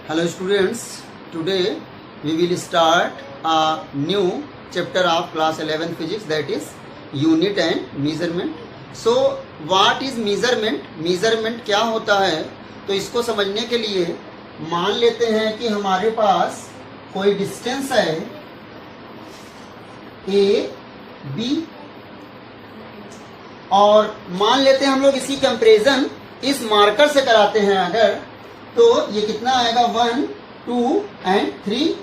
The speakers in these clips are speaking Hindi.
Hello students, today we will start a new chapter of class 11 physics, that is unit and measurement. So what is measurement? Measurement क्या होता है? तो इसको समझने के लिए मान लेते हैं कि हमारे पास कोई डिस्टेंस है ए बी और मान लेते हैं हम लोग इसकी कंपैरिजन इस मार्कर से कराते हैं अगर, तो ये कितना आएगा 1, 2 एंड 3।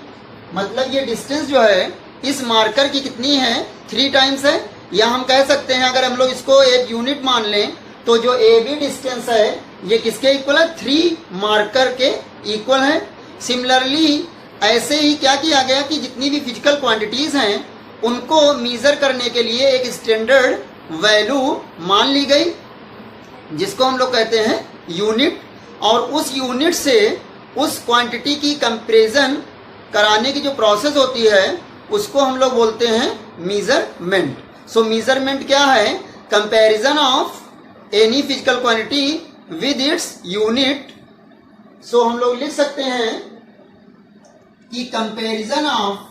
मतलब ये डिस्टेंस जो है इस मार्कर की कितनी है 3 टाइम्स है। या हम कह सकते हैं अगर हम लोग इसको एक यूनिट मान लें तो जो ए बी डिस्टेंस है ये किसके इक्वल है 3 मार्कर के इक्वल है। सिमिलरली ऐसे ही क्या किया गया कि जितनी भी फिजिकल क्वांटिटीज हैं उनको मीजर करने के लिए एक स्टैंडर्ड वैल्यू मान ली गई जिसको हम लोग कहते हैं यूनिट, और उस यूनिट से उस क्वांटिटी की कंपैरिजन कराने की जो प्रोसेस होती है उसको हम लोग बोलते हैं मीजरमेंट। सो मीजरमेंट क्या है? Comparison of any physical quantity with its unit. So हम लोग लिख सकते हैं कि comparison of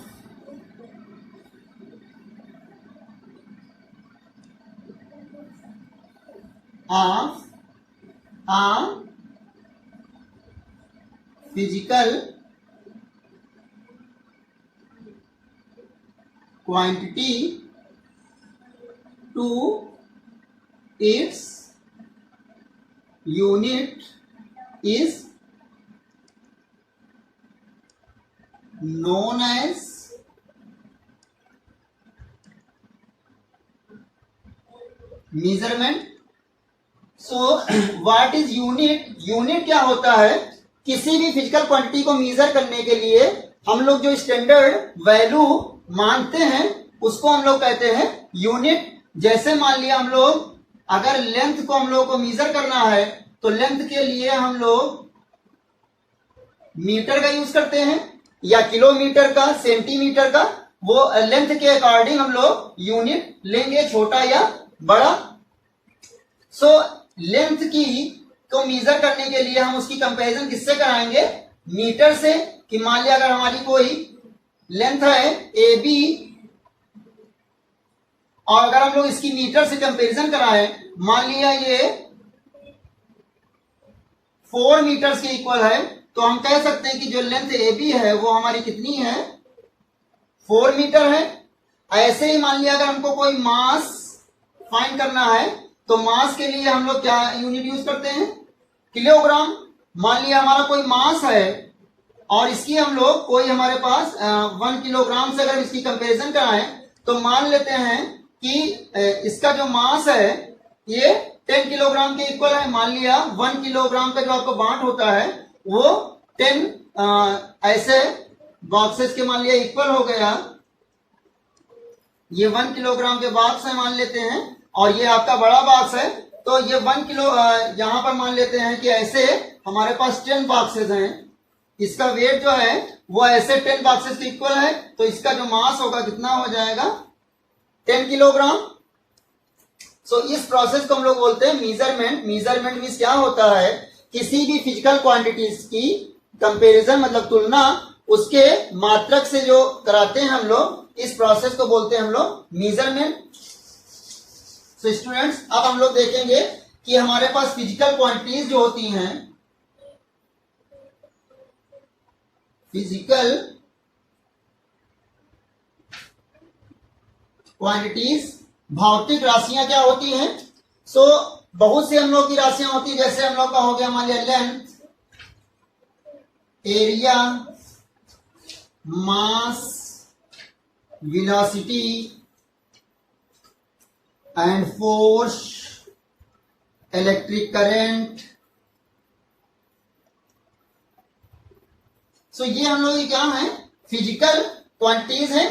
a physical quantity to its unit is known as measurement। So what is unit? Unit क्या होता है? किसी भी फिजिकल क्वांटिटी को मीजर करने के लिए हम लोग जो स्टैंडर्ड वैल्यू मानते हैं उसको हम लोग कहते हैं यूनिट। जैसे मान लिया हम लोग अगर लेंथ को हम लोग को मीजर करना है तो लेंथ के लिए हम लोग मीटर का यूज करते हैं या किलोमीटर का, सेंटीमीटर का, वो लेंथ के अकॉर्डिंग हम लोग यूनिट लेंगे, छोटा या बड़ा। सो लेंथ की को मीजर करने के लिए हम उसकी कंपैरिजन किससे कराएंगे? मीटर से। कि मान लिया अगर हमारी कोई लेंथ है ए बी और अगर हम लोग इसकी मीटर से कंपैरिजन कराएं, मान लिया ये 4 मीटर्स के इक्वल है, तो हम कह सकते हैं कि जो लेंथ ए बी है वो हमारी कितनी है 4 मीटर है। ऐसे ही मान लिया अगर हमको कोई मास फाइंड करना है तो मास के लिए हम लोग क्या यूनिट यूज करते हैं? किलोग्राम। मान लिया हमारा कोई मास है और इसकी हम लोग कोई हमारे पास 1 किलोग्राम से अगर इसकी कंपैरिजन कराएं तो मान लेते हैं कि इसका जो मास है ये 10 किलोग्राम के इक्वल है। मान लिया 1 किलोग्राम का जो आपको बांट होता है वो 10 ऐसे बॉक्सेस के मान लिया इक्वल हो गया। ये 1 किलोग्राम के बॉक्स है मान लेते हैं और ये आपका बड़ा बॉक्स है, तो ये 1 किलो यहां पर मान लेते हैं कि ऐसे हमारे पास 10 बॉक्सेस हैं। इसका वेट जो है वो ऐसे 10 बॉक्सेस के इक्वल है, तो इसका जो मास होगा कितना हो जाएगा 10 किलोग्राम। सो इस प्रोसेस को हम लोग बोलते हैं मीजरमेंट। मीजरमेंट मीन्स क्या होता है? किसी भी फिजिकल क्वांटिटीज की कंपैरिजन मतलब तुलना उसके मात्रक से जो कराते हैं हम लोग, इस प्रोसेस को बोलते हैं हम लोग मीजरमेंट। तो स्टूडेंट्स अब हम लोग देखेंगे कि हमारे पास फिजिकल क्वांटिटीज जो होती हैं, फिजिकल क्वांटिटीज भौतिक राशियां क्या होती हैं? सो बहुत से हम लोग की राशियां होती है, जैसे हम लोग का हो गया मान लिया length, area, mass, velocity and force, electric current. So ये हम लोग क्या है? फिजिकल क्वांटिटीज हैं।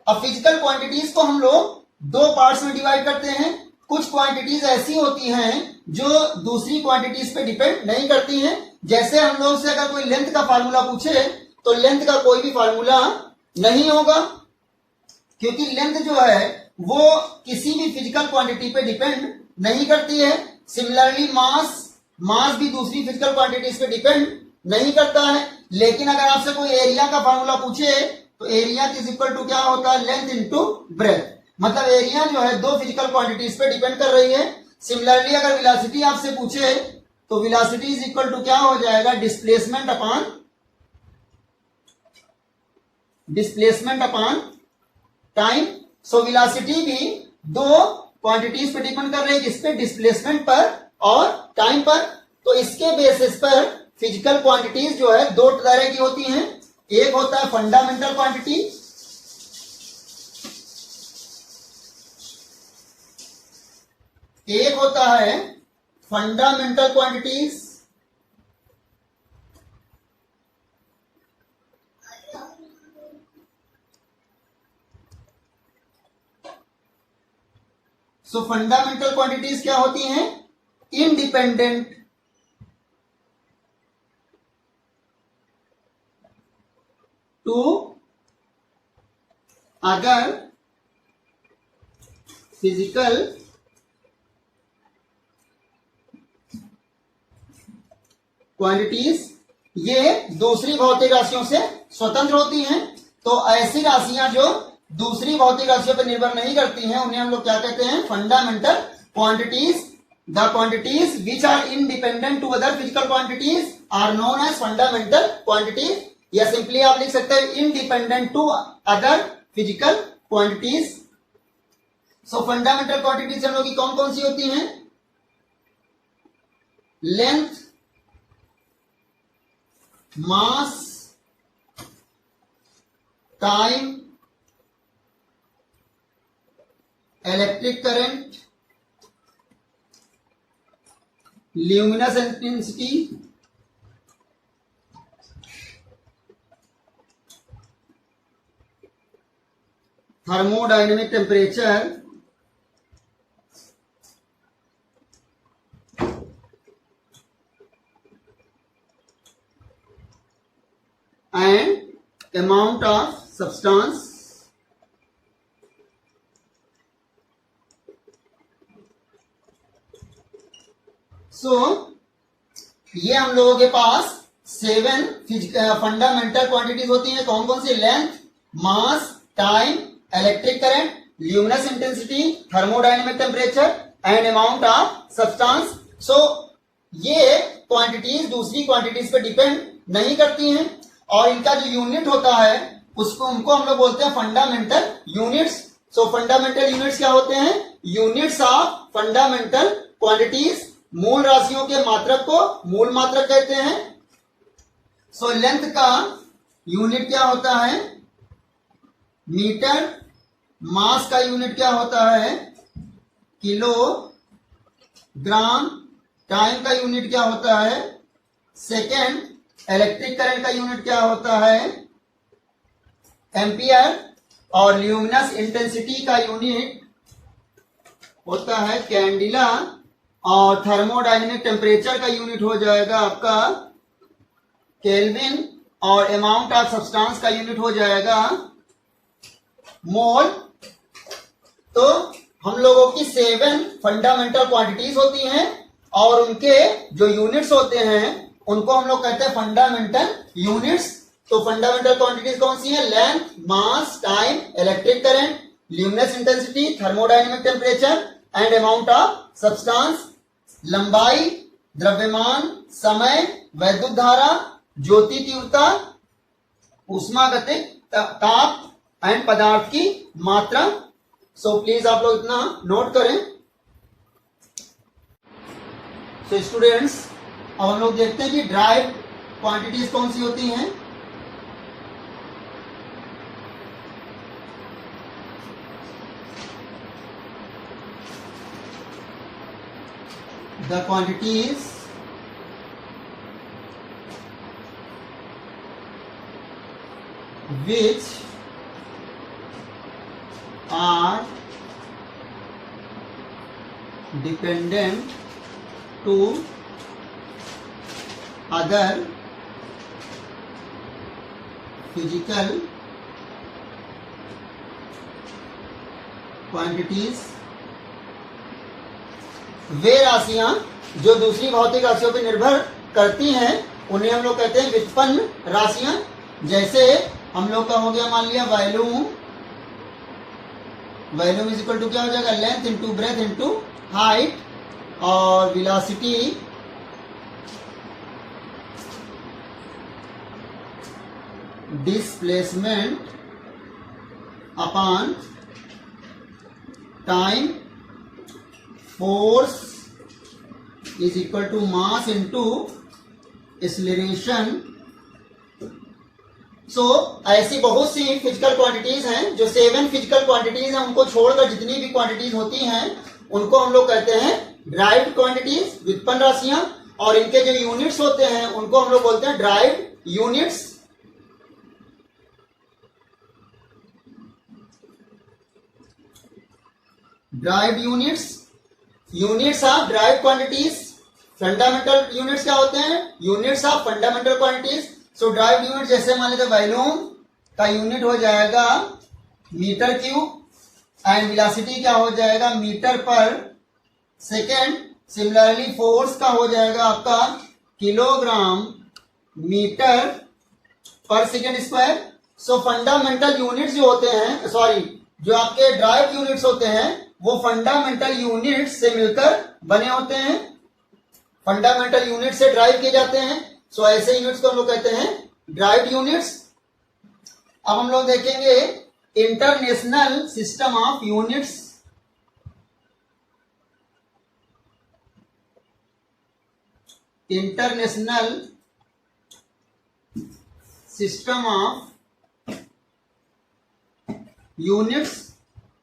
अब फिजिकल क्वांटिटीज को हम लोग 2 पार्ट्स में डिवाइड करते हैं। कुछ क्वांटिटीज ऐसी होती हैं जो दूसरी क्वांटिटीज पे डिपेंड नहीं करती हैं। जैसे हम लोग से अगर कोई लेंथ का फार्मूला पूछे तो लेंथ का कोई भी फार्मूला नहीं होगा, क्योंकि लेंथ जो है वो किसी भी फिजिकल क्वांटिटी पे डिपेंड नहीं करती है। सिमिलरली मास भी दूसरी फिजिकल क्वांटिटीज पे डिपेंड नहीं करता है। लेकिन अगर आपसे कोई एरिया का फॉर्मूला पूछे तो एरिया इज इक्वल टू क्या होता है, लेंथ इनटू ब्रेथ। मतलब एरिया जो है दो फिजिकल क्वांटिटीज पे डिपेंड कर रही है। सिमिलरली अगर वेलोसिटी आपसे पूछे तो वेलोसिटी इज इक्वल टू क्या हो जाएगा, displacement upon time. So velocity भी दो क्वांटिटीज पे डिपेंड कर रही है, किस पे, डिस्प्लेसमेंट पर और टाइम पर। तो इसके बेसिस पर फिजिकल क्वांटिटीज जो है दो तरह की होती हैं। एक होता है फंडामेंटल क्वांटिटी, एक होता है fundamental quantities, so fundamental quantities क्या होती हैं, independent to other physical quantities. ये दूसरी भौतिक राशियों से स्वतंत्र होती हैं। तो ऐसी राशियां जो दूसरी भौतिक राशियों पर निर्भर नहीं करती हैं उन्हें हम लोग क्या कहते हैं, fundamental quantities. The quantities which are independent to other physical quantities are known as fundamental quantities, या सिंपली आप लिख सकते हैं independent to other physical quantities. So fundamental quantities हम लोग की कौन कौन सी होती हैं, length, mass, time, electric current, luminous intensity, thermodynamic temperature, and amount of substance। सो ये हम लोगों के पास 7 फंडामेंटल क्वांटिटीज होती हैं। कौन कौन सी, length, mass, time, electric current, luminous intensity, thermodynamic temperature and amount of substance. So ये क्वांटिटीज दूसरी क्वांटिटीज पे डिपेंड नहीं करती हैं और इनका जो यूनिट होता है उनको हम लोग बोलते हैं फंडामेंटल यूनिट्स। सो फंडामेंटल यूनिट्स क्या होते हैं, यूनिट्स ऑफ फंडामेंटल क्वांटिटीज। मूल राशियों के मात्रक को मूल मात्रक कहते हैं। सो लेंथ का यूनिट क्या होता है, मीटर। मास का यूनिट क्या होता है, किलोग्राम। टाइम का यूनिट क्या होता है, सेकेंड। इलेक्ट्रिक करंट का यूनिट क्या होता है, एम्पियर। और ल्यूमिनस इंटेंसिटी का यूनिट होता है कैंडिला। और थर्मोडायनेमिक टेम्परेचर का यूनिट हो जाएगा आपका केल्विन। और अमाउंट ऑफ सब्सटेंस का यूनिट हो जाएगा मोल। तो हम लोगों की 7 फंडामेंटल क्वांटिटीज होती हैं और उनके जो यूनिट्स होते हैं उनको हम लोग कहते हैं फंडामेंटल यूनिट्स। तो फंडामेंटल क्वांटिटीज कौन सी है, length, mass, time, electric current, luminous intensity, thermodynamic temperature and amount of substance. लंबाई, द्रव्यमान, समय, वैद्युत धारा, ज्योति तीव्रता, ऊष्मागतिक ताप एंड पदार्थ की मात्रा। सो प्लीज आप लोग इतना नोट करें। सो स्टूडेंट्स अब हम लोग देखते हैं कि ड्राइव क्वांटिटीज कौन सी होती हैं। The quantities which are dependent to other physical quantities। वे राशियां जो दूसरी भौतिक राशियों पर निर्भर करती हैं उन्हें हम लोग कहते हैं व्युत्पन्न राशियां। जैसे हम लोग का हो गया, मान लिया वॉल्यूम इज इक्वल टू क्या हो जाएगा, length into breadth into height, और velocity displacement upon time, force is equal to mass into acceleration. So ऐसी बहुत सी फिजिकल क्वांटिटीज हैं, जो 7 फिजिकल क्वांटिटीज हैं, उनको छोड़कर जितनी भी क्वांटिटीज होती हैं उनको हम लोग कहते हैं ड्राइव्ड क्वांटिटीज, व्युत्पन्न राशियां। और इनके जो यूनिट्स होते हैं उनको हम लोग बोलते हैं derived units. Derived units of derived quantities. Fundamental units क्या होते हैं, units of fundamental quantities. So derived unit जैसे मान लीजिए वॉल्यूम का यूनिट हो जाएगा मीटर क्यूब, एंड वेलोसिटी क्या हो जाएगा metre per second. Similarly force का हो जाएगा आपका kilogram metre per second square. सो फंडामेंटल यूनिट्स जो होते हैं, सॉरी, जो आपके ड्राइव यूनिट्स होते हैं वो फंडामेंटल यूनिट्स से मिलकर बने होते हैं, फंडामेंटल यूनिट से ड्राइव किए जाते हैं। सो ऐसे यूनिट्स को हम लोग कहते हैं ड्राइव्ड यूनिट्स। अब हम लोग देखेंगे international system of units. International system of units.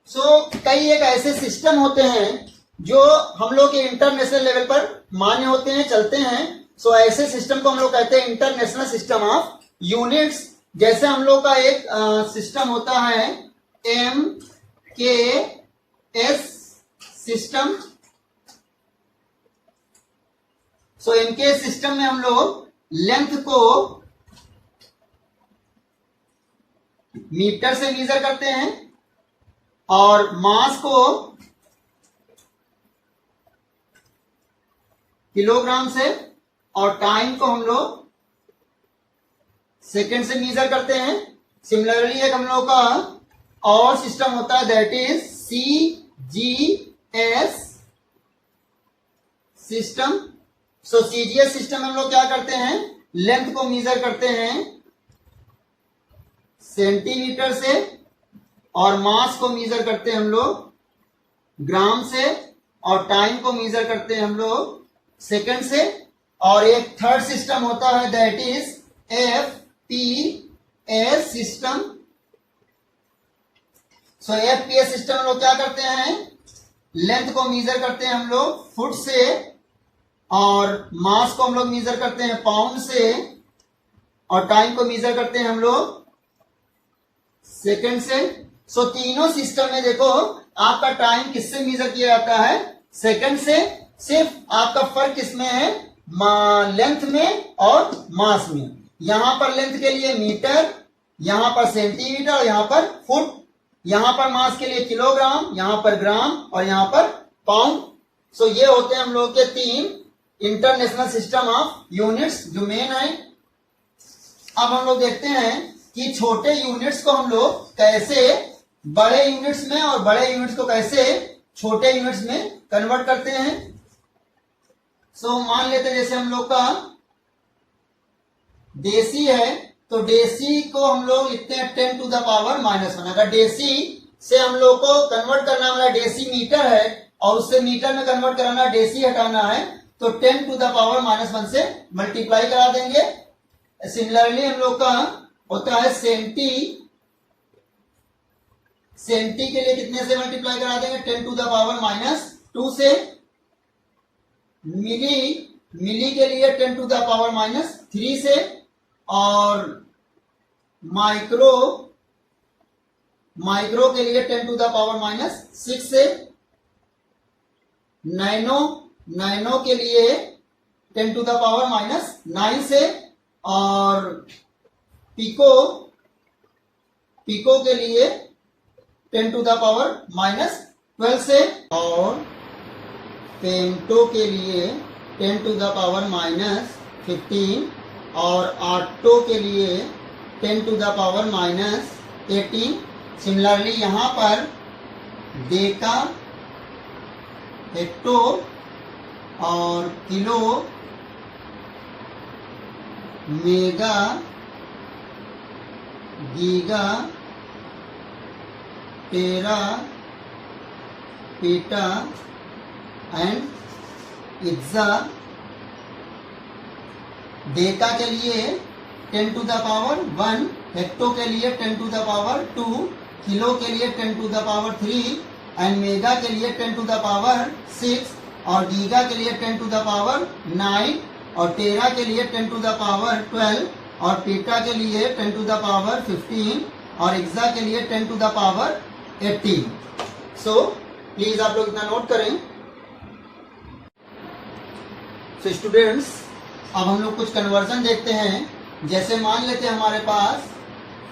So कई एक ऐसे सिस्टम होते हैं जो हम लोग के इंटरनेशनल लेवल पर मान्य होते हैं, चलते हैं। सो ऐसे सिस्टम को हम लोग कहते हैं इंटरनेशनल सिस्टम ऑफ यूनिट्स। जैसे हम लोग का एक सिस्टम होता है MKS सिस्टम। सो MKS सिस्टम में हम लोग लेंथ को मीटर से मेजर करते हैं और मास को किलोग्राम से, और टाइम को हम लोग सेकेंड से मेजर करते हैं। सिमिलरली एक हम लोग का और सिस्टम होता है that is CGS system. So CGS system में हम लोग क्या करते हैं, लेंथ को मेजर करते हैं सेंटीमीटर से, और मास को मेजर करते हैं हम लोग ग्राम से, और टाइम को मेजर करते हैं हम लोग सेकंड से। और एक थर्ड सिस्टम होता है that is FPS system. So FPS system में लोग क्या करते हैं, लेंथ को मेजर करते हैं हम लोग फुट से, और मास को हम लोग मेजर करते हैं पाउंड से, और टाइम को मेजर करते हैं हम लोग सेकंड से। सो तीनों सिस्टम में देखो आपका टाइम किससे मेजर किया जाता है, सेकंड से। सिर्फ आपका फर्क किसमें है, लेंथ में और मास में। यहां पर लेंथ के लिए मीटर, यहां पर सेंटीमीटर, और यहां पर फुट। यहां पर मास के लिए किलोग्राम, यहां पर ग्राम, और यहां पर पाउंड। सो ये होते हैं हम लोग के 3 इंटरनेशनल सिस्टम ऑफ यूनिट्स जो मेन है। अब हम लोग देखते हैं कि छोटे यूनिट्स को हम लोग कैसे बड़े यूनिट्स में, और बड़े यूनिट्स को कैसे छोटे यूनिट्स में कन्वर्ट करते हैं। सो मान लेते हैं जैसे हम लोग का डेसी है, तो डेसी को हम लोग लिखते हैं 10 टू द पावर -1। अगर डेसी से हम लोग को कन्वर्ट करना, हमारा डेसी मीटर है और उससे मीटर में कन्वर्ट कराना, डेसी हटाना है, तो 10 टू द पावर -1 से मल्टीप्लाई करा देंगे। सिमिलरली हम लोग का होता है सेंटी के लिए कितने से मल्टीप्लाई करा देंगे, 10 टू द पावर -2 से। मिली के लिए 10 टू द पावर -3 से, और माइक्रो के लिए 10 टू द पावर -6 से। नैनो के लिए 10 टू द पावर -9 से, और पिको के लिए 10 टू द पावर -12 से, और फेम्टो के लिए 10 टू द पावर -15 और ऑटो के लिए 10 to the power minus 18। Similarly यहाँ पर डेका, हेक्टो और kilo, mega, giga, tera, peta and Itza. Deka के लिए 10 टू द पावर 1, हेक्टो के लिए 10 टू द पावर 2, किलो के लिए 10 to the power 3 and mega के लिए 10 टू द पावर 6 और गीगा के लिए 10 टू द पावर 9 और टेरा के लिए 10 टू द पावर 12 और पीटा के लिए 10 टू द पावर 15 और इज्जा के लिए 10 to the power 18। So please आप लोग इतना नोट करें। सो स्टूडेंट्स, अब हम लोग कुछ कन्वर्जन देखते हैं। जैसे मान लेते हैं हमारे पास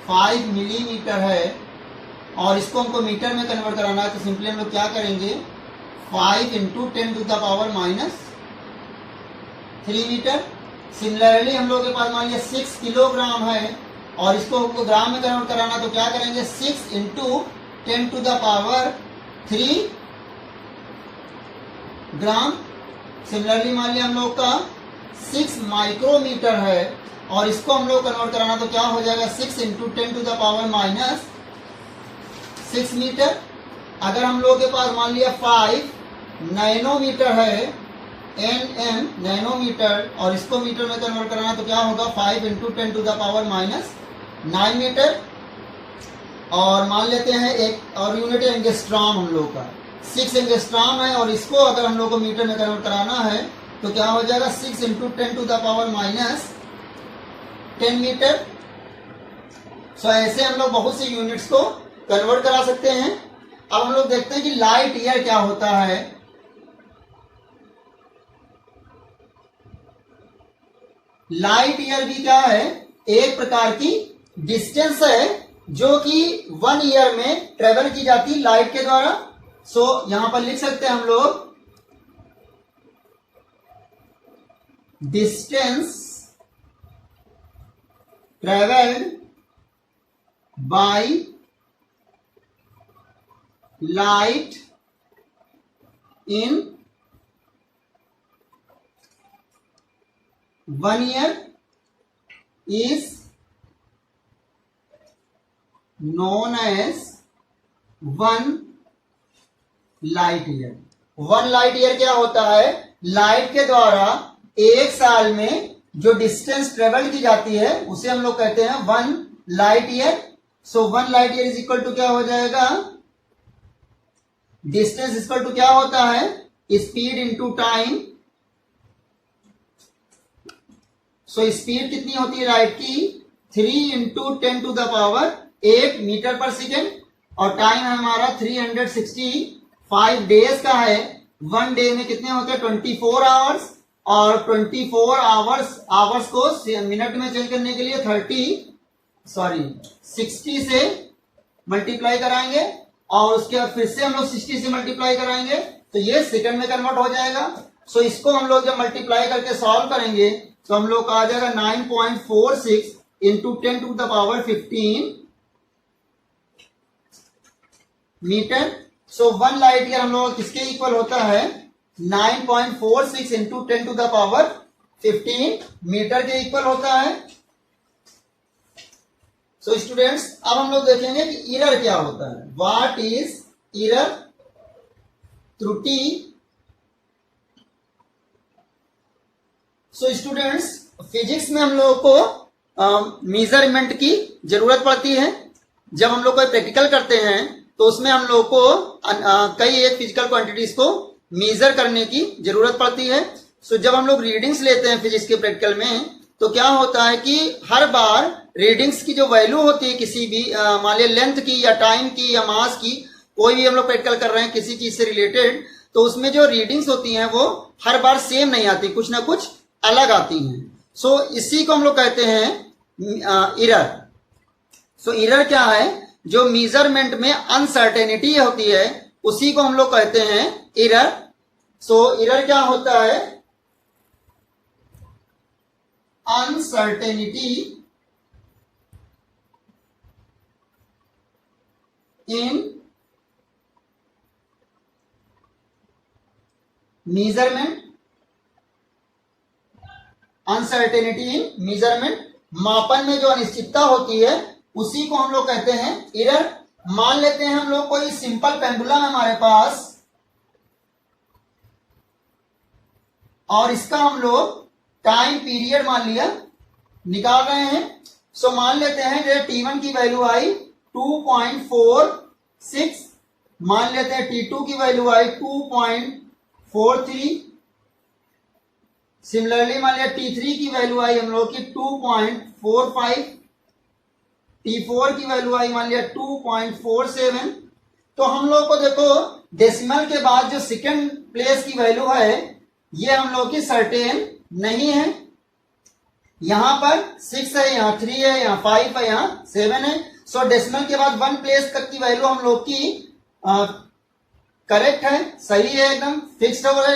5 मिलीमीटर है और इसको हमको मीटर में कन्वर्ट कराना है, तो सिंपली हम लोग क्या करेंगे, 5 into 10 to the power minus 3 metre. Similarly हम लोग के पास मान लिया 6 किलोग्राम है और इसको हमको ग्राम में कन्वर्ट कराना, तो क्या करेंगे, 6 into 10 to the power 3 gram. Similarly मान लिया हम लोग का 6 माइक्रोमीटर है और इसको हम लोग कन्वर्ट कराना, तो क्या हो जाएगा, 6 into 10 to the power minus 6 metre. अगर हम लोग के पास मान लिया 5 नैनोमीटर है, nm नैनोमीटर, और इसको मीटर में कन्वर्ट कराना, तो क्या होगा, 5 into 10 to the power minus 9 metre. और मान लेते हैं एक और यूनिट है एंगस्ट्रॉम हम लोग का, 6 एंगस्ट्रॉम है और इसको अगर हम लोग को मीटर में कन्वर्ट कराना है, तो क्या हो जाएगा, 6 into 10 to the power minus 10 metre. So ऐसे हम लोग बहुत सी यूनिट्स को कन्वर्ट करा सकते हैं। अब हम लोग देखते हैं कि लाइट ईयर क्या होता है। लाइट ईयर भी क्या है, एक प्रकार की डिस्टेंस है जो कि 1 ईयर में ट्रेवल की जाती है लाइट के द्वारा। सो यहां पर लिख सकते हैं हम लोग, distance travelled by light in 1 year is known as 1 light year. 1 light year क्या होता है, लाइट के द्वारा एक साल में जो डिस्टेंस ट्रेवल की जाती है उसे हम लोग कहते हैं 1 light year. So 1 light year is equal to क्या हो जाएगा, डिस्टेंस इज इक्वल टू क्या होता है, speed into time. So speed कितनी होती है लाइट की, 3 इंटू 10 to the power 8 metre per second और टाइम है हमारा 365 डेज का है। 1 डे में कितने होते हैं, 24 आवर्स और 24 आवर्स को मिनट में चेंज करने के लिए 60 से मल्टीप्लाई कराएंगे और उसके बाद फिर से हम लोग 60 से मल्टीप्लाई कराएंगे तो ये सेकंड में कन्वर्ट हो जाएगा। सो इसको हम लोग जब मल्टीप्लाई करके सॉल्व करेंगे तो हम लोग का आ जाएगा 9.46 into 10 to the power 15 metre. So 1 light year हम लोग किसके इक्वल होता है, 9.46 into 10 to the power 15 metre के इक्वल होता है। सो स्टूडेंट्स, अब हम लोग देखेंगे कि एरर क्या होता है। व्हाट इज एरर, त्रुटि। सो स्टूडेंट्स, फिजिक्स में हम लोगों को मेजरमेंट की जरूरत पड़ती है। जब हम लोग कोई प्रैक्टिकल करते हैं तो उसमें हम लोग को कई एक फिजिकल क्वांटिटीज को मेजर करने की जरूरत पड़ती है। सो जब हम लोग रीडिंग्स लेते हैं फिजिक्स के प्रैक्टिकल में तो क्या होता है कि हर बार रीडिंग्स की जो वैल्यू होती है किसी भी मान लिया लेंथ की या टाइम की या मास की, कोई भी हम लोग प्रैक्टिकल कर रहे हैं किसी चीज से रिलेटेड, तो उसमें जो रीडिंग्स होती हैं वो हर बार सेम नहीं आती, कुछ ना कुछ अलग आती हैं। सो इसी को हम लोग कहते हैं एरर। सो एरर क्या है, जो मेजरमेंट में अनसर्टेनिटी होती है उसी को हम लोग कहते हैं एरर। सो एरर क्या होता है, अनसर्टेनिटी इन मेजरमेंट, अनसर्टेनिटी इन मेजरमेंट, मापन में जो अनिश्चितता होती है उसी को हम लोग कहते हैं एरर। मान लेते हैं हम लोग कोई सिंपल पेंडुलम है हमारे पास और इसका हम लोग टाइम पीरियड मान लिया निकाल रहे हैं। सो मान लेते हैं जैसे T1 की वैल्यू आई 2.46, मान लेते हैं T2 की वैल्यू आई 2.43, सिमिलरली मान लिया T3 की वैल्यू आई हम लोग की 2.45, T4 की वैल्यू आई मान लिया 2.47। तो हम लोग को देखो डेसिमल के बाद जो सेकंड प्लेस की वैल्यू है ये हम लोग की सर्टेन नहीं है। यहां पर 6 है, यहाँ 3 है, यहाँ 5 है, यहाँ 7 है। सो डेसिमल के बाद 1 प्लेस तक की वैल्यू हम लोग की करेक्ट है, सही है, एकदम फिक्स्ड है,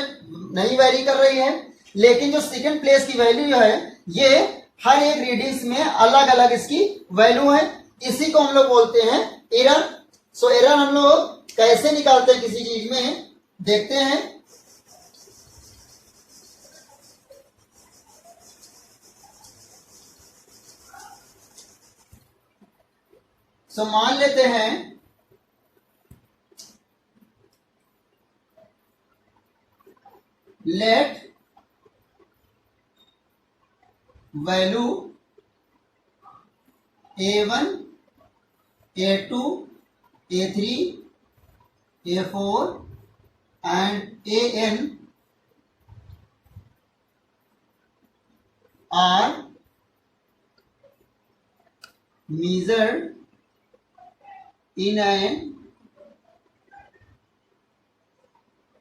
नहीं वेरी कर रही है। लेकिन जो सेकंड प्लेस की वैल्यू है ये हर एक रीडिंग्स में अलग अलग इसकी वैल्यू है, इसी को हम लोग बोलते हैं एरर। सो एरर हम लोग कैसे निकालते हैं किसी चीज में देखते हैं। सो मान लेते हैं let value A1, A2, A3, A4 and AN are measured in an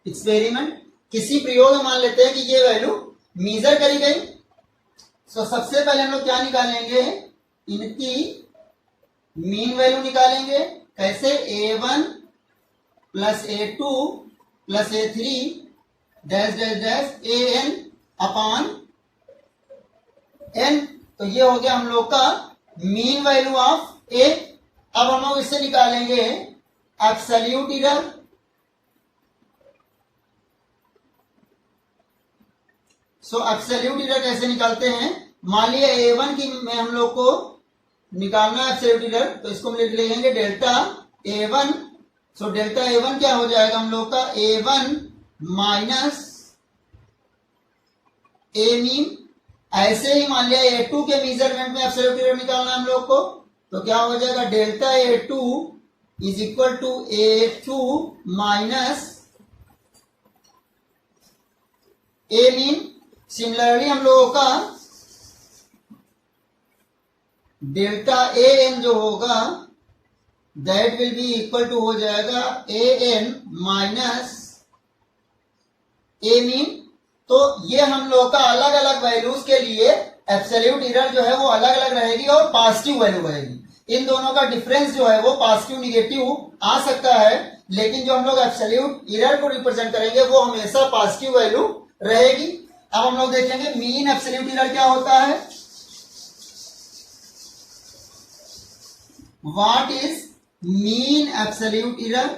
experiment. किसी प्रयोग में मान लेते हैं कि ये वैल्यू मेजर करी गई। सो सबसे पहले हम लोग क्या निकालेंगे, इनकी मीन वैल्यू निकालेंगे। कैसे, A1 plus A2 plus A3 dash dash dash AN upon N। तो ये हो गया हम लोग का मीन वैल्यू ऑफ A। अब हम लोग इससे निकालेंगे एब्सोल्यूट एरर। सो एब्सोल्यूट एरर कैसे निकालते हैं, मान लिया A1 की में हम लोग को निकालना है एब्सोल्यूट एरर, तो इसको हम लिखेंगे delta A1। So delta A1 क्या हो जाएगा हम लोग का, A1 माइनस A मीन। ऐसे ही मान लिया A2 के मेजरमेंट में एब्सोल्यूट एरर निकालना है हम लोग को, तो क्या हो जाएगा delta A2 is equal to A2 minus A mean. Similarly हम लोगों का डेल्टा AN जो होगा that will be equal to हो जाएगा AN माइनस A मीन। तो ये हम लोग का अलग अलग वैल्यूज के लिए एब्सोल्यूट एरर जो है वो अलग अलग रहेगी और पॉजिटिव वैल्यू रहेगी। इन दोनों का डिफरेंस जो है वो पॉजिटिव निगेटिव आ सकता है, लेकिन जो हम लोग एब्सोल्यूट एरर को रिप्रेजेंट करेंगे वो हमेशा पॉजिटिव वैल्यू रहेगी। अब हम लोग देखेंगे मीन एब्सोल्यूट एरर क्या होता है। What is mean absolute error.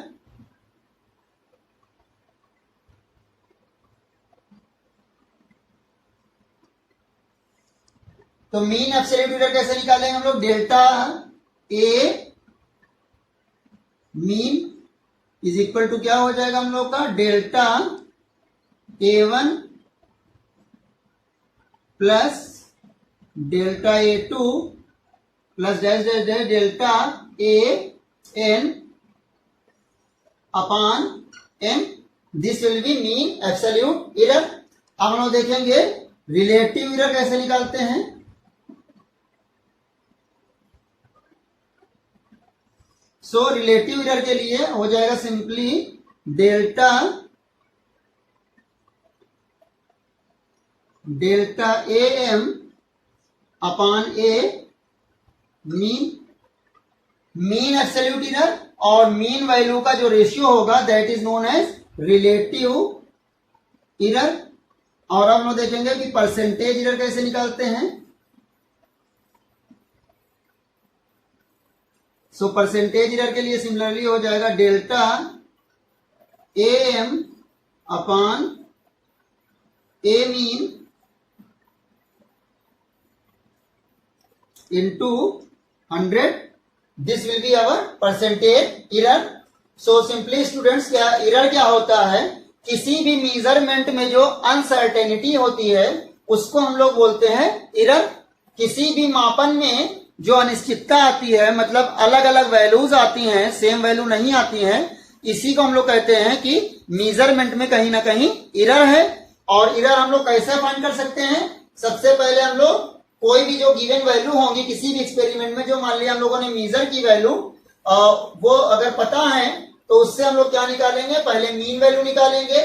तो मीन एब्सोल्यूट एरर कैसे निकालेंगे हम लोग, delta A mean is equal to क्या हो जाएगा हम लोग का delta A1 plus delta A2 plus dash dash dash delta AN upon N। This will be mean absolute error. अब हम लोग देखेंगे रिलेटिव एरर कैसे निकालते हैं। सो रिलेटिव एरर के लिए हो जाएगा simply delta AM upon A mean. Mean absolute error और मीन वैल्यू का जो रेशियो होगा that is known as relative error. और हम लोग देखेंगे कि परसेंटेज एरर कैसे निकालते हैं। सो परसेंटेज एरर के लिए सिमिलरली हो जाएगा delta AM upon A mean into 100. This will be our percentage error. So simply students, क्या error क्या होता है, किसी भी मेजरमेंट में जो अनसर्टेनिटी होती है उसको हम लोग बोलते हैं error. किसी भी मापन में जो अनिश्चितता आती है, मतलब अलग अलग वैल्यूज आती हैं, सेम वैल्यू नहीं आती हैं, इसी को हम लोग कहते हैं कि मेजरमेंट में कहीं ना कहीं error है. और error हम लोग कैसे फाइंड कर सकते हैं? सबसे पहले हम लोग कोई भी जो गिवन वैल्यू होंगी किसी भी एक्सपेरिमेंट में, जो मान लिया हम लोगों ने मेजर की वैल्यू, वो अगर पता है तो उससे हम लोग क्या निकालेंगे, पहले मीन वैल्यू निकालेंगे.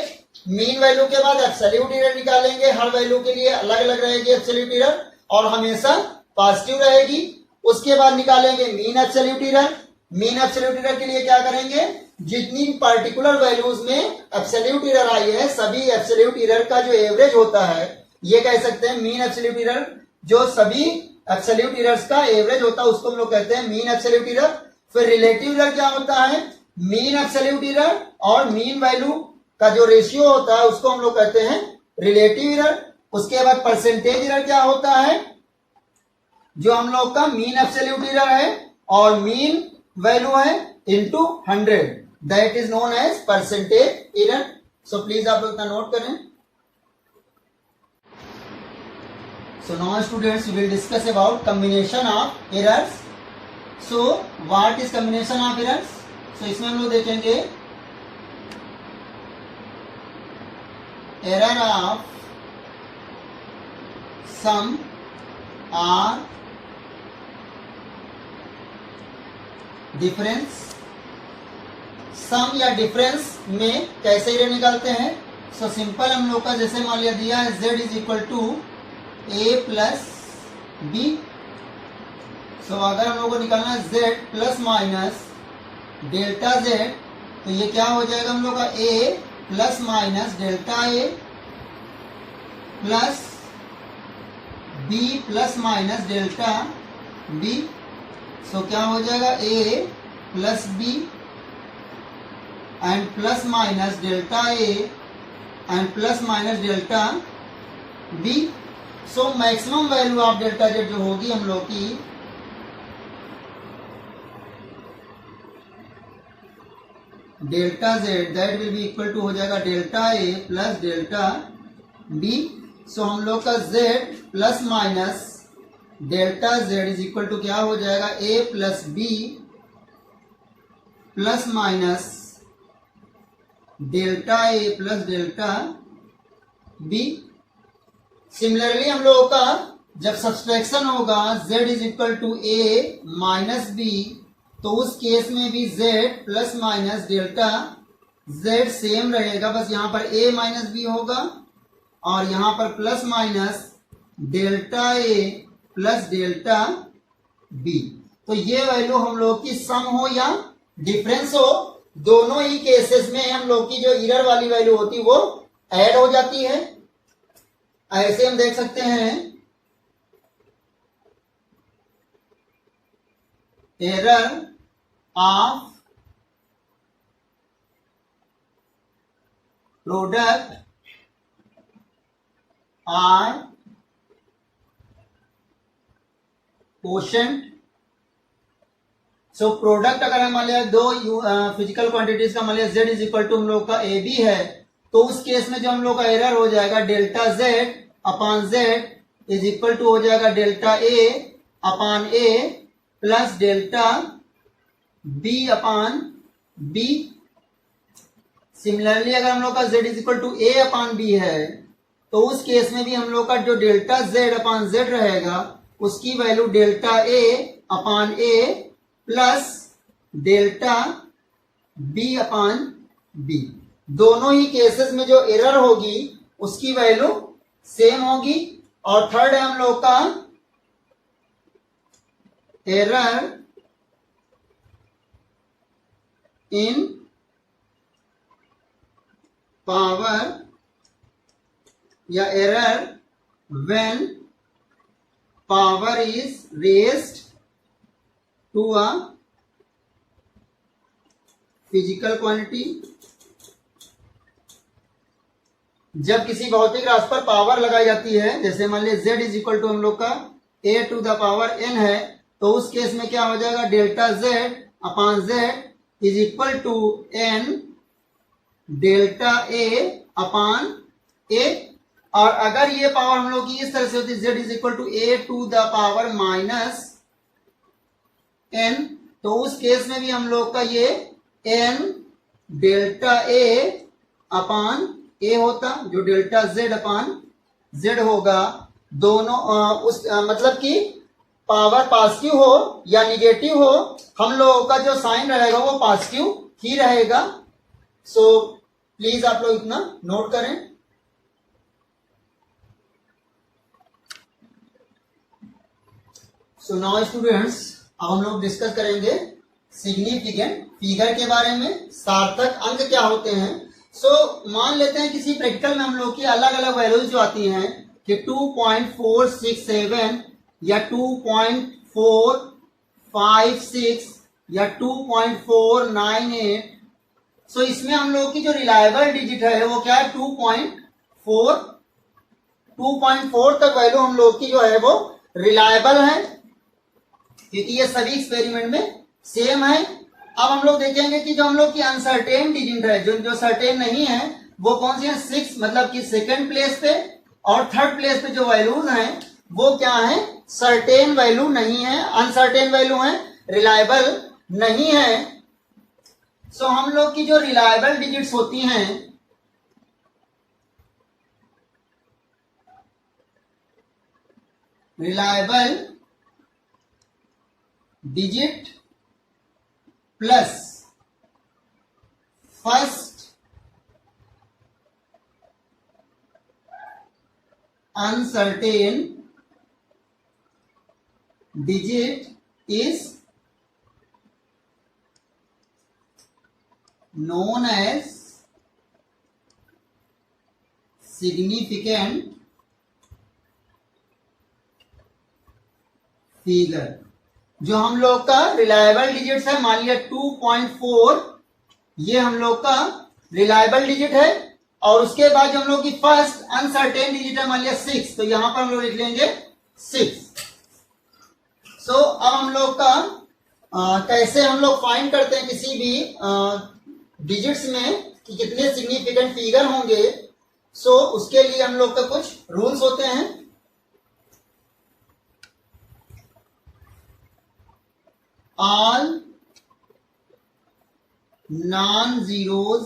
मीन वैल्यू के बाद एब्सोल्यूट एरर निकालेंगे. हर वैल्यू के लिए अलग अलग रहेगी एब्सोल्यूट एरर और हमेशा पॉजिटिव रहेगी. उसके बाद निकालेंगे mean absolute error. Mean absolute error के लिए क्या करेंगे, जितनी पर्टिकुलर वैल्यूज में एब्सोल्यूट एरर आई है सभी एब्सोल्यूट एरर का जो एवरेज होता है, ये कह सकते हैं मीन एब्सोल्यूट एरर. जो सभी एब्सोल्यूट एरर्स का एवरेज होता है उसको हम लोग कहते हैं मीन एब्सोल्यूट एरर. फिर रिलेटिव एरर क्या होता है, मीन एब्सोल्यूट एरर और मीन वैल्यू का जो रेशियो होता है उसको हम लोग कहते हैं रिलेटिव एरर. उसके बाद परसेंटेज एरर क्या होता है, जो हम लोग का मीन एब्सोल्यूट एरर है और मीन वैल्यू है into 100, that is known as percentage error. So please आप लोग नोट करें. So now students we will discuss about combination of errors. So what is combination of errors? So इसमें हम लोग देखेंगे error of sum or difference. सम या डिफरेंस में कैसे एरर निकालते हैं? सो सिंपल हम लोग का जैसे मान लिया दिया है z is equal to a plus b. So अगर हम लोग को निकालना है z plus minus delta z, तो ये क्या हो जाएगा हम लोग का a plus minus delta a plus b plus minus delta b. So क्या हो जाएगा a plus b and plus minus delta a and plus minus delta b. So maximum value of delta z जो होगी हम लोग की delta z, that will be equal to हो जाएगा delta a plus delta b. So हम लोग का z plus minus delta z is equal to क्या हो जाएगा a plus b plus minus delta a plus delta b. Similarly हम लोगों का जब सब्सट्रैक्शन होगा z is equal to a minus b, तो उस केस में भी z plus minus delta z same रहेगा, बस यहाँ पर a माइनस बी होगा और यहाँ पर plus minus delta a plus delta b. तो ये वैल्यू हम लोग की सम हो या डिफरेंस हो, दोनों ही केसेस में हम लोग की जो एरर वाली वैल्यू होती है वो ऐड हो जाती है. ऐसे हम देख सकते हैं error of product or quotient. So product अगर हम मान लिया दो फिजिकल क्वांटिटीज का मान लिया z इज इक्वल टू हम लोग का ए बी है, तो उस केस में जो हम लोग का एरर हो जाएगा delta z upon z is equal to हो जाएगा delta a upon a plus delta b upon b. Similarly अगर हम लोग का z is equal to a upon b है, तो उस केस में भी हम लोग का जो डेल्टा z अपॉन z रहेगा उसकी value delta a upon a plus delta b upon b. दोनों ही केसेस में जो एरर होगी उसकी वैल्यू सेम होगी. और थर्ड है हम लोग का एरर इन पावर या error when power is raised to a physical quantity. जब किसी भौतिक राशि पर पावर लगाई जाती है, जैसे मान लीजिए z इज इक्वल टू हम लोग का a to the power n है, तो उस केस में क्या हो जाएगा, delta z upon z is equal to n delta a upon a। और अगर ये पावर हम लोग की इस तरह से होती है, z is equal to a to the power minus n, तो उस केस में भी हम लोग का ये n delta a upon a होता, जो डेल्टा z अपॉन z होगा। दोनों मतलब कि पावर पॉजिटिव हो या निगेटिव हो, हम लोगों का जो साइन रहेगा वो पॉजिटिव ही रहेगा। सो प्लीज आप लोग इतना नोट करें। सो नाउ स्टूडेंट्स, अब हम लोग डिस्कस करेंगे सिग्निफिकेंट फिगर के बारे में, सार्थक अंक क्या होते हैं। सो मान लेते हैं किसी प्रैक्टिकल में हम लोग की अलग अलग वैल्यूज जो आती हैं कि 2.467 या 2.456 या 2.498। सो इसमें हम लोग की जो रिलायबल डिजिट है वो क्या है, 2.4 तक वैल्यू हम लोग की जो है वो रिलायबल है, क्योंकि ये सभी एक्सपेरिमेंट में सेम है। अब हम लोग देखेंगे कि जो हम लोग की अनसर्टेन डिजिट है, जो सर्टेन नहीं है, वो कौन सी है, 6 मतलब कि सेकंड प्लेस पे, और थर्ड प्लेस पे जो वैल्यूज हैं वो क्या है, सर्टेन वैल्यू नहीं है, अनसर्टेन वैल्यू है, रिलायबल नहीं है। सो हम लोग की जो रिलायबल डिजिट्स होती हैं, reliable digit plus first uncertain digit is known as significant figure। जो हम लोग का रिलायबल डिजिट है, मान लिया 2.4, ये हम लोग का रिलायबल डिजिट है, और उसके बाद जो हम लोग की फर्स्ट अनसर्टेन डिजिट है, मान लिया 6, तो यहां पर हम लोग लिख लेंगे 6। सो अब हम लोग का कैसे हम लोग फाइंड करते हैं किसी भी डिजिट्स में कि कितने सिग्निफिकेंट फिगर होंगे। सो उसके लिए हम लोग का कुछ रूल्स होते हैं। ऑल नॉन जीरोज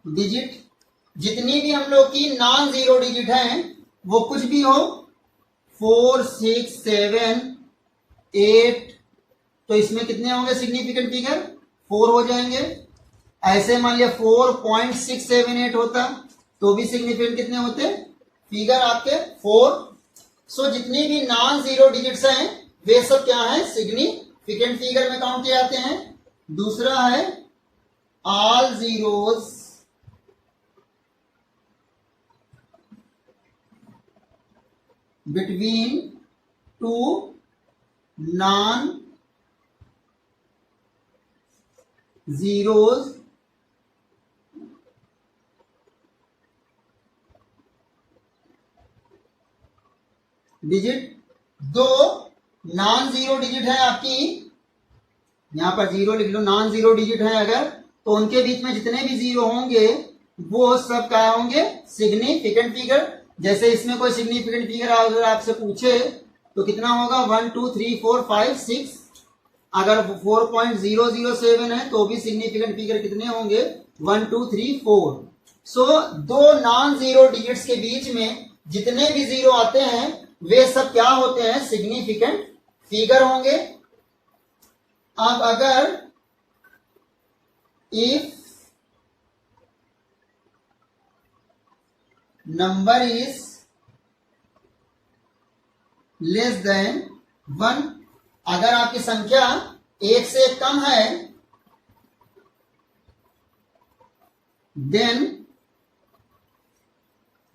डिजिट, जितनी भी हम लोग की नॉन जीरो डिजिट हैं, वो कुछ भी हो, 4, 6, 7, 8, तो इसमें कितने होंगे सिग्निफिकेंट फिगर, 4 हो जाएंगे। ऐसे मान लिया 4.678 होता, तो भी सिग्निफिकेंट कितने होते फिगर आपके, 4। सो जितनी भी नॉन जीरो डिजिट्स हैं वे सब क्या है, सिग्निफिकेंट फिगर में काउंट किए जाते हैं। दूसरा है all zeros between two non zeros digit. दो नॉन जीरो डिजिट है आपकी, यहां पर जीरो लिख लो, नॉन जीरो डिजिट है अगर, तो उनके बीच में जितने भी जीरो होंगे वो सब क्या होंगे, सिग्निफिकेंट फिगर। जैसे इसमें कोई सिग्निफिकेंट फिगर अगर आपसे पूछे तो कितना होगा, 1 2 3 4 5 6। अगर 4.007 है तो भी सिग्निफिकेंट फिगर कितने होंगे, 1 2 3 4। सो दो नॉन जीरो डिजिट्स के बीच में जितने भी जीरो आते हैं वे सब क्या होते हैं, सिग्निफिकेंट फिगर होंगे। अब अगर if number is less than 1, अगर आपकी संख्या 1 से कम है, then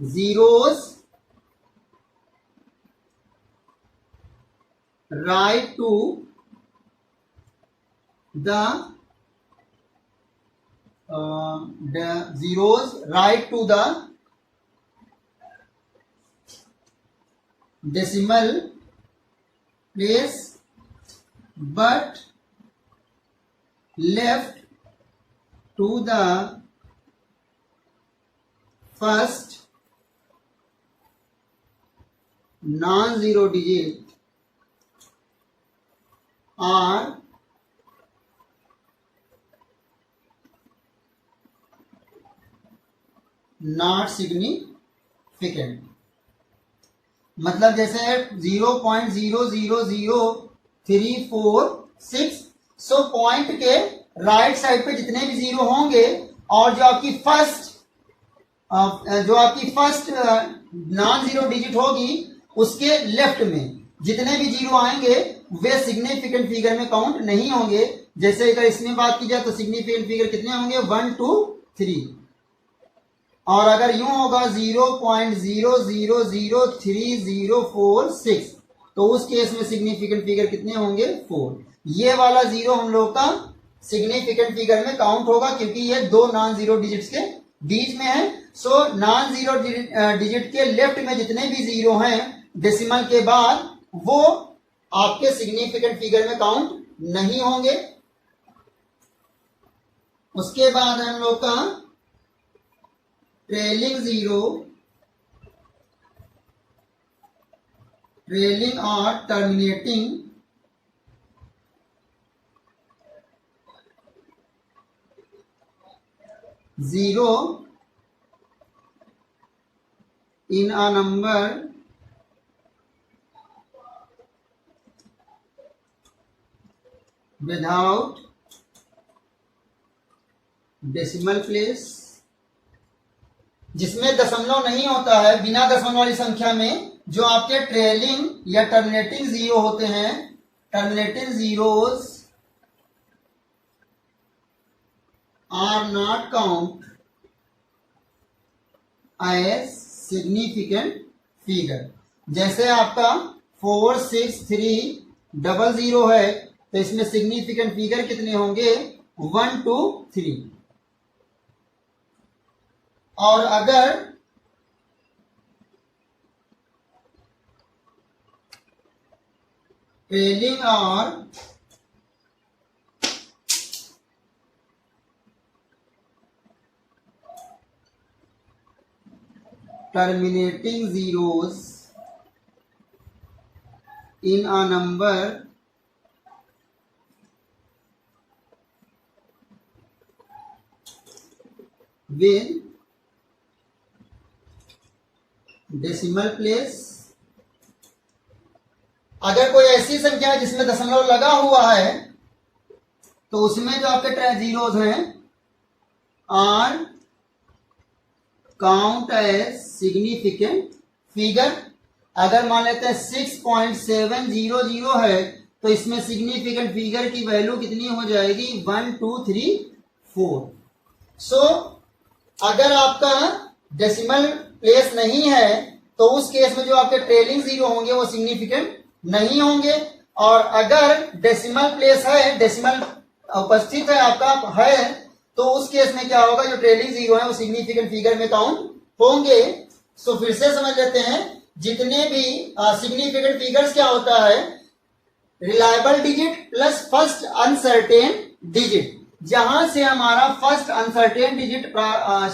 zeros right to the zeros right to the decimal place but left to the first non-zero digit are not significant. मतलब जैसे 0.0000346, सो पॉइंट के राइट साइड पे जितने भी जीरो होंगे और जो आपकी फर्स्ट नॉन जीरो डिजिट होगी उसके लेफ्ट में जितने भी जीरो आएंगे वे सिग्निफिकेंट फिगर में काउंट नहीं होंगे। जैसे अगर इसमें बात की जाए तो सिग्निफिकेंट फिगर कितने होंगे 1 2 3, और अगर यूं होगा 0.0003046 तो उस केस में सिग्निफिकेंट फिगर कितने होंगे 4। ये वाला जीरो हम लोग का सिग्निफिकेंट फिगर में काउंट होगा क्योंकि ये दो नॉन जीरो डिजिट्स के बीच में है। सो नॉन जीरो डिजिट के लेफ्ट में जितने भी जीरो हैं डेसिमल के बाद वो आपके सिग्निफिकेंट फिगर में काउंट नहीं होंगे। उसके बाद हम लोग का ट्रेलिंग जीरो, ट्रेलिंग और terminating zero in a number without decimal place, जिसमें दशमलव नहीं होता है, बिना दशमलव वाली संख्या में जो आपके ट्रेलिंग या टर्मिनेटिंग जीरो होते हैं, terminating zeros are not count as significant figure. जैसे आपका 46300 है तो इसमें सिग्निफिकेंट फिगर कितने होंगे 1 2 3। और अगर ट्रेलिंग और terminating zeros in a number with decimal place, अगर कोई ऐसी संख्या है जिसमें दशमलव लगा हुआ है तो उसमें जो आपके जीरोस हैं are count as significant figure. अगर मान लेते हैं 6.700 है तो इसमें सिग्निफिकेंट फिगर की वैल्यू कितनी हो जाएगी 1 2 3 4। सो अगर आपका डेसिमल प्लेस नहीं है तो उस केस में जो आपके ट्रेलिंग जीरो होंगे वो सिग्निफिकेंट नहीं होंगे। और अगर डेसिमल प्लेस है, डेसिमल उपस्थित है आपका है, तो उस केस में क्या होगा, जो ट्रेलिंग जीरो है वो सिग्निफिकेंट फिगर में काउंट होंगे। सो फिर से समझ लेते हैं, जितने भी सिग्निफिकेंट फिगर्स क्या होता है, reliable digit plus first uncertain digit. जहां से हमारा फर्स्ट अनसर्टेन डिजिट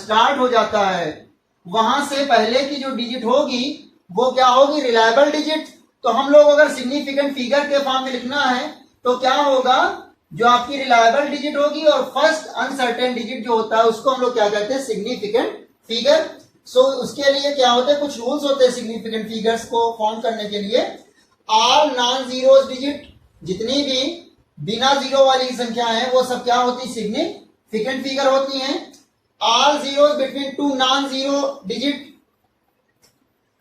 स्टार्ट हो जाता है वहां से पहले की जो डिजिट होगी वो क्या होगी, रिलायबल डिजिट। तो हम लोग अगर सिग्निफिकेंट फिगर के फॉर्म में लिखना है तो क्या होगा, जो आपकी रिलायबल डिजिट होगी और फर्स्ट अनसर्टेन डिजिट जो होता है उसको हम लोग क्या कहते हैं, सिग्निफिकेंट फिगर। सो उसके लिए क्या होते हैं, कुछ रूल्स होते हैं सिग्निफिकेंट फिगर्स को फॉर्म करने के लिए। ऑल नॉन जीरो डिजिट, जितनी भी बिना जीरो वाली संख्या है वो सब क्या होती है, सिग्निफिकेंट फिगर होती हैं। All zero between two non zero digit,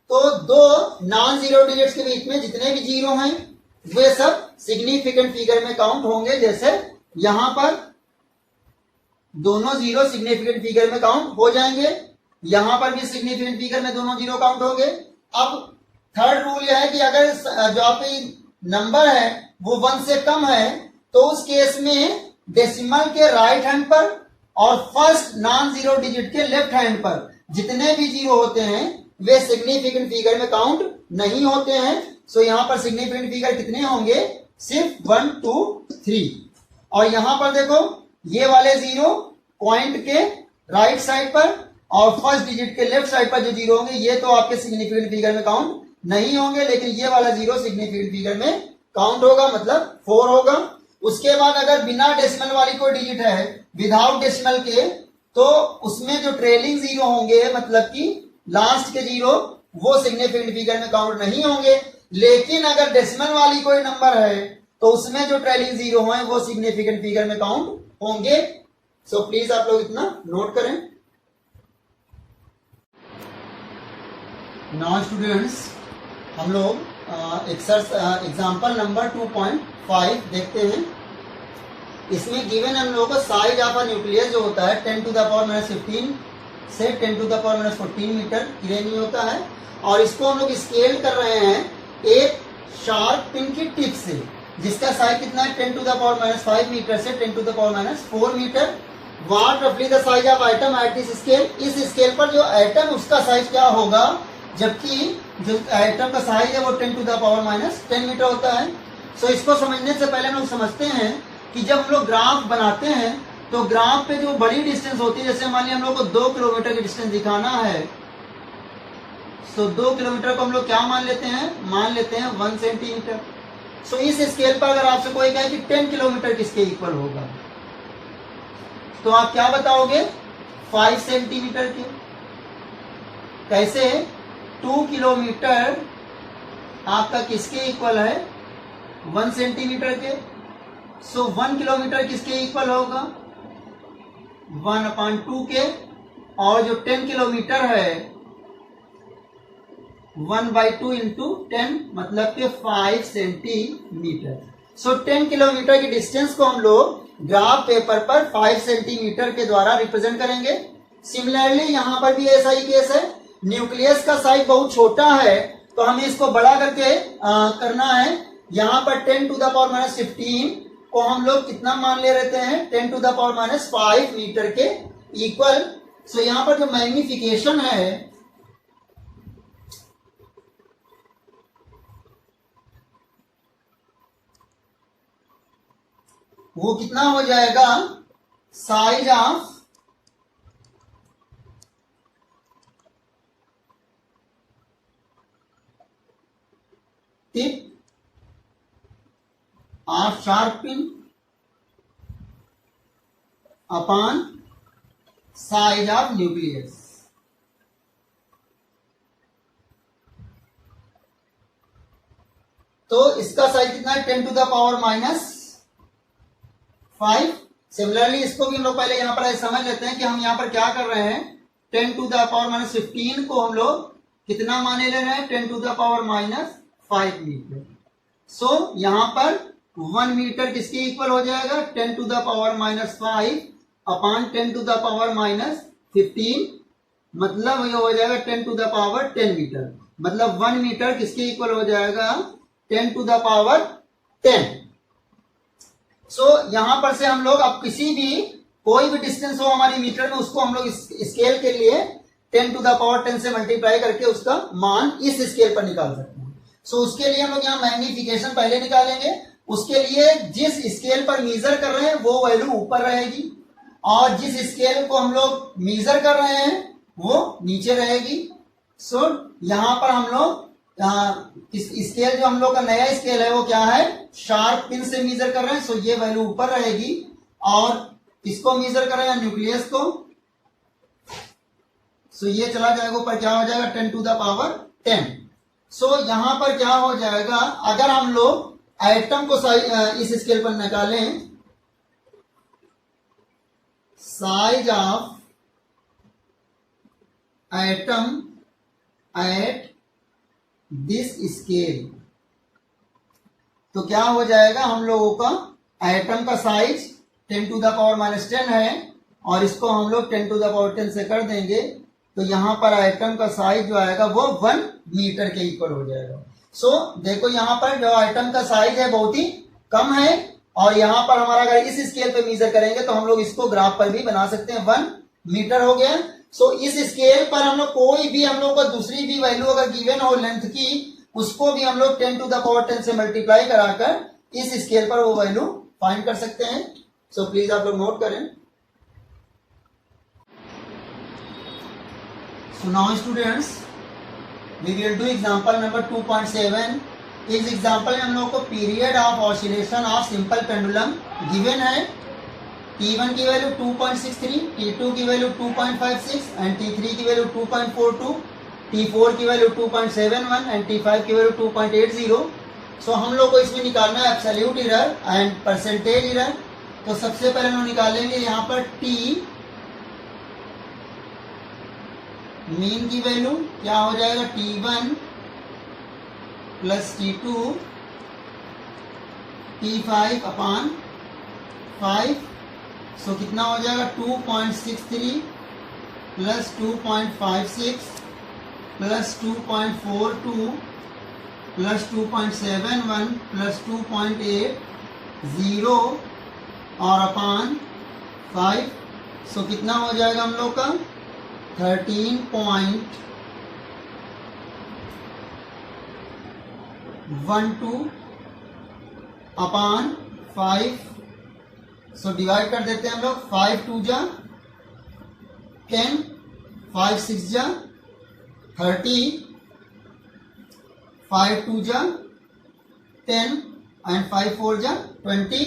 तो दो नॉन जीरो डिजिट्स के बीच में जितने भी जीरो हैं वे सब सिग्निफिकेंट फिगर में काउंट होंगे। जैसे यहां पर दोनों जीरो सिग्निफिकेंट फिगर में काउंट हो जाएंगे, यहां पर भी सिग्निफिकेंट फिगर में दोनों जीरो काउंट होंगे। अब थर्ड रूल यह है कि अगर जो आपकी नंबर है वो 1 से कम है तो उस केस में डेसिमल के राइट हैंड पर और फर्स्ट नॉन जीरो डिजिट के लेफ्ट हैंड पर जितने भी जीरो होते हैं वे सिग्निफिकेंट फिगर में काउंट नहीं होते हैं। सो यहां पर सिग्निफिकेंट फिगर कितने होंगे, सिर्फ 1 2 3। और यहां पर देखो ये वाले जीरो पॉइंट के राइट साइड पर और फर्स्ट डिजिट के लेफ्ट साइड पर जो जीरो होंगे ये तो आपके सिग्निफिकेंट फिगर में काउंट नहीं होंगे, लेकिन ये वाला जीरो सिग्निफिकेंट फिगर में काउंट होगा, मतलब 4 होगा। उसके बाद अगर बिना डेसिमल वाली कोई डिजिट है, विदाउट डेसिमल के, तो उसमें जो ट्रेलिंग जीरो होंगे मतलब कि लास्ट के जीरो वो सिग्निफिकेंट फिगर में काउंट नहीं होंगे। लेकिन अगर डेसिमल वाली कोई नंबर है तो उसमें जो ट्रेलिंग जीरो हैं वो सिग्निफिकेंट फिगर में काउंट होंगे। सो प्लीज आप लोग इतना नोट करें। नाउ स्टूडेंट्स हम लोग एग्जाम्पल नंबर 2.5 देखते हैं। इसमें गिवन हम लोगों को साइज ऑफ अ न्यूक्लियस जो होता है 10 to the power minus 15 से 10 to the power minus 14 metre की रेंज में होता है, और इसको हम लोग स्केल कर रहे हैं एक शार्प पिन की टिप से, जिसका साइज कितना है 10 to the power minus 5 metre से 10 to the power minus 4 metre. What रफली the size of item at this scale, इस स्केल पर जो आइटम उसका साइज क्या होगा, जबकि जो आइटम का साइज है वो 10 to the power minus 10 metre होता है। सो इसको समझने से पहले हम लोग समझते हैं कि जब हम लोग ग्राफ बनाते हैं तो ग्राफ पे जो बड़ी डिस्टेंस होती है, जैसे मान लिया हम लोग को 2 किलोमीटर की डिस्टेंस दिखाना है, तो 2 किलोमीटर को हम लोग क्या मान लेते हैं 1 सेंटीमीटर। सो इस स्केल पर अगर आपसे कोई कहे कि 10 किलोमीटर किसके इक्वल होगा, तो आप क्या बताओगे 5 सेंटीमीटर के। कैसे 2 किलोमीटर आपका किसके इक्वल है 1 सेंटीमीटर के। सो 1 किलोमीटर किसके इक्वल होगा 1/2 के, और जो 10 किलोमीटर है 1/2 इंटू 10 मतलब के 5 सेंटीमीटर। सो 10 किलोमीटर की डिस्टेंस को हम लोग ग्राफ पेपर पर 5 सेंटीमीटर के द्वारा रिप्रेजेंट करेंगे। सिमिलरली यहां पर भी ऐसा ही केस है, न्यूक्लियस का साइज बहुत छोटा है तो हमें इसको बड़ा करके करना है। यहां पर 10 to the power minus 15 को हम लोग कितना मान ले रहते हैं 10 to the power minus 5 metre के इक्वल। सो यहां पर जो मैग्निफिकेशन है वो कितना हो जाएगा, size of tip of sharp pin upon size of nucleus. तो इसका साइज कितना है 10 to the power minus 5। Similarly इसको भी हम लोग पहले यहां पर समझ लेते हैं कि हम यहां पर क्या कर रहे हैं 10 to the power minus 15 को हम लोग कितना माने ले रहे हैं 10 to the power minus 5 metre. So यहां पर 1 मीटर किसके इक्वल हो जाएगा 10 to the power minus 5 upon 10 to the power minus 15, मतलब ये हो जाएगा 10 to the power 10 मीटर। मतलब 1 मीटर किसके इक्वल हो जाएगा 10 to the power 10। सो यहां पर से हम लोग अब किसी भी कोई भी डिस्टेंस हो हमारी मीटर में उसको हम लोग स्केल के लिए 10 to the power 10 से मल्टीप्लाई करके उसका मान इस स्केल पर निकाल सकते हैं। सो उसके लिए हम लोग यहाँ मैग्निफिकेशन पहले निकालेंगे। उसके लिए जिस स्केल पर मेजर कर रहे हैं वो वैल्यू ऊपर रहेगी, और जिस स्केल को हम लोग मेजर कर रहे हैं वो नीचे रहेगी। सो यहां पर हम लोग इस स्केल जो हम लोग का नया स्केल है वो क्या है शार्प पिन से मेजर कर रहे हैं। सो ये वैल्यू ऊपर रहेगी, और किसको मेजर कर रहे हैं न्यूक्लियस को। सो ये चला जाएगा ऊपर, क्या हो जाएगा 10 to the power 10। सो यहां पर क्या हो जाएगा, अगर हम लोग आइटम को इस स्केल पर निकालें, size of item at this scale, तो क्या हो जाएगा हम लोगों का आइटम का size 10 to the power minus 10 है, और इसको हम लोग 10 to the power 10 से कर देंगे, तो यहां पर आइटम का साइज जो आएगा वो 1 मीटर के इक्वल हो जाएगा। सो देखो यहां पर जो आइटम का साइज है बहुत ही कम है, और यहाँ पर हमारा अगर इस स्केल पे मेजर करेंगे तो हम लोग इसको ग्राफ पर भी बना सकते हैं। 1 मीटर हो गया। सो इस स्केल पर हम लोग कोई भी हम लोग को दूसरी भी वैल्यू अगर गिवन हो लेंथ की, उसको भी हम लोग 10 टू द पावर 10 से मल्टीप्लाई कराकर इस स्केल पर वो वैल्यू फाइंड कर सकते हैं। सो प्लीज आप लोग नोट करें। So now students we will do example number 2.7। इस एग्जांपल में हम लोग को period of oscillation of simple pendulum given है। T1 की वैल्यू 2.63, T2 की वैल्यू 2.56 एंड T3 की वैल्यू 2.42, T4 की वैल्यू 2.71 एंड T5 की वैल्यू 2.80। सो हम लोग को इसमें निकालना है absolute error and percentage error. तो सबसे पहले हम निकालेंगे यहाँ पर T मीन की वैल्यू क्या हो जाएगा, T1 plus T2 T5 upon 5। सो कितना हो जाएगा 2.63 प्लस 2.56 प्लस 2.42 प्लस 2.71 प्लस 2.80 और अपॉन 5। सो कितना हो जाएगा हम लोग का 13.12 अपॉन 5। सो डिवाइड कर देते हैं हम लोग। 5 2 जा 10, 5 6 जा 30, 5 2 जा 10 एंड 5 4 जा 20।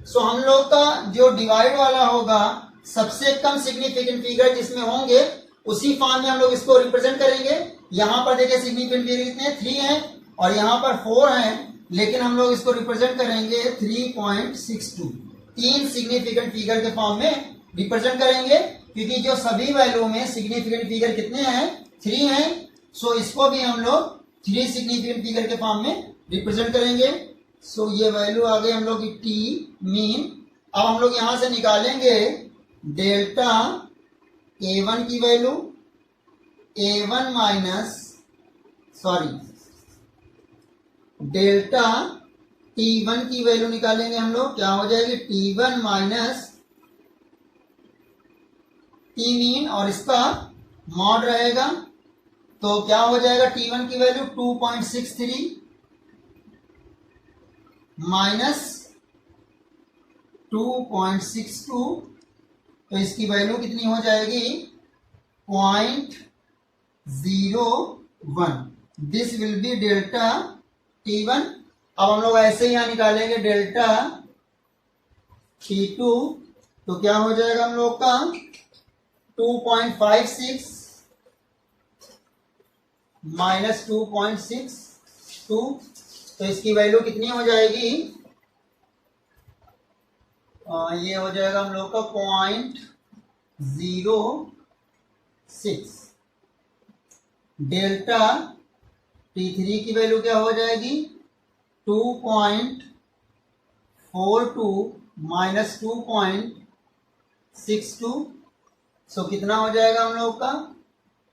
सो हम लोग का जो डिवाइड वाला होगा सबसे कम सिग्निफिकेंट फिगर जिसमें होंगे उसी फॉर्म में हम लोग इसको रिप्रेजेंट करेंगे। यहाँ पर देखिए सिग्निफिकेंट फिगर कितने 3 हैं और यहाँ पर 4 हैं, लेकिन हम लोग इसको रिप्रेजेंट करेंगे 3.62। 3 सिग्निफिकेंट फिगर के फॉर्म में रिप्रेजेंट करेंगे, क्योंकि जो सभी वैल्यू में सिग्निफिकेंट फिगर कितने हैं 3 हैं। सो इसको भी हम लोग 3 सिग्निफिकेंट फिगर के फॉर्म में रिप्रेजेंट करेंगे। सो ये वैल्यू आ गई हम लोग की टी मीन। अब हम लोग यहां से निकालेंगे डेल्टा A1 की value, A1 minus delta T1 की वैल्यू निकालेंगे हम लोग। क्या हो जाएगी T1 माइनस T मीन और इसका मॉड रहेगा। तो क्या हो जाएगा T1 की वैल्यू 2.63 माइनस 2.62, तो इसकी वैल्यू कितनी हो जाएगी 0.01। This will B delta T1। अब हम लोग ऐसे ही यहां निकालेंगे डेल्टा T2। तो क्या हो जाएगा हम लोग का 2.56 माइनस 2.62, तो इसकी वैल्यू कितनी हो जाएगी, ये हो जाएगा हम लोग का 0.06। डेल्टा T3 की वैल्यू क्या हो जाएगी 2.42 माइनस 2.62। सो कितना हो जाएगा हम लोग का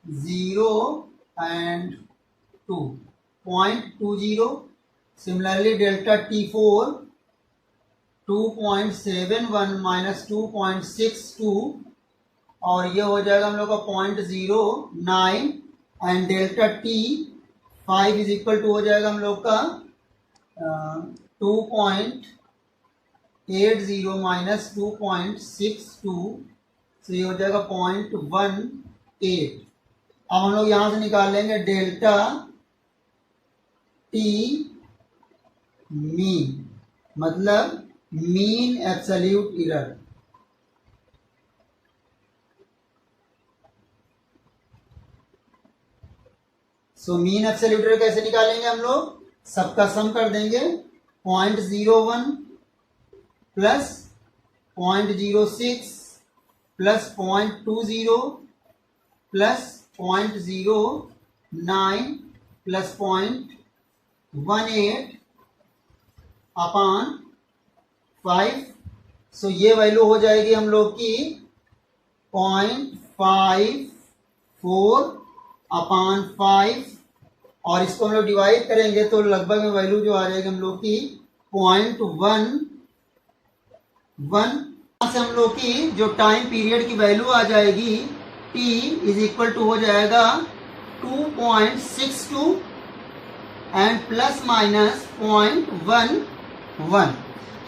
0.20। सिमिलरली डेल्टा T4 2.71 माइनस 2.62 और ये हो जाएगा हम लोग का 0.09 and delta T5 is equal to हो जाएगा हम लोग का 2.80 माइनस 2.62, तो ये हो जाएगा 0.18। अब हम लोग यहां से निकाल लेंगे डेल्टा T मीन, मतलब mean absolute error. So mean absolute error कैसे निकालेंगे हम लोग, सबका सम कर देंगे। 0.01 plus 0.06 plus 0.20 plus 0.09 plus 0.18 upon 5। सो ये वैल्यू हो जाएगी हम लोग की 0.54 अपॉन 5 और इसको हम लोग डिवाइड करेंगे तो लगभग वैल्यू जो आ जाएगी हम लोग की 0.1 1। यहाँ से हम लोग की जो टाइम पीरियड की वैल्यू आ जाएगी t इज इक्वल टू हो जाएगा 2.62 एंड प्लस माइनस 0.11।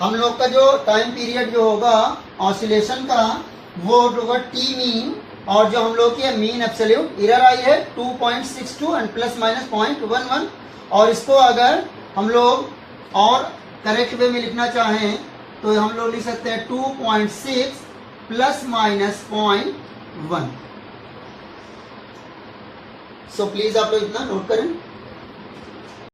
हम लोग का जो टाइम पीरियड जो होगा ऑसिलेशन का वो होगा टी मीन, और जो हम लोग की मीन एब्सोल्यूट एरर आई है 2.62 एंड प्लस माइनस 0.11। और इसको अगर हम लोग और करेक्ट वे में लिखना चाहें तो हम लोग लिख सकते हैं 2.6 प्लस माइनस 0.1। सो प्लीज आप लोग इतना नोट करें।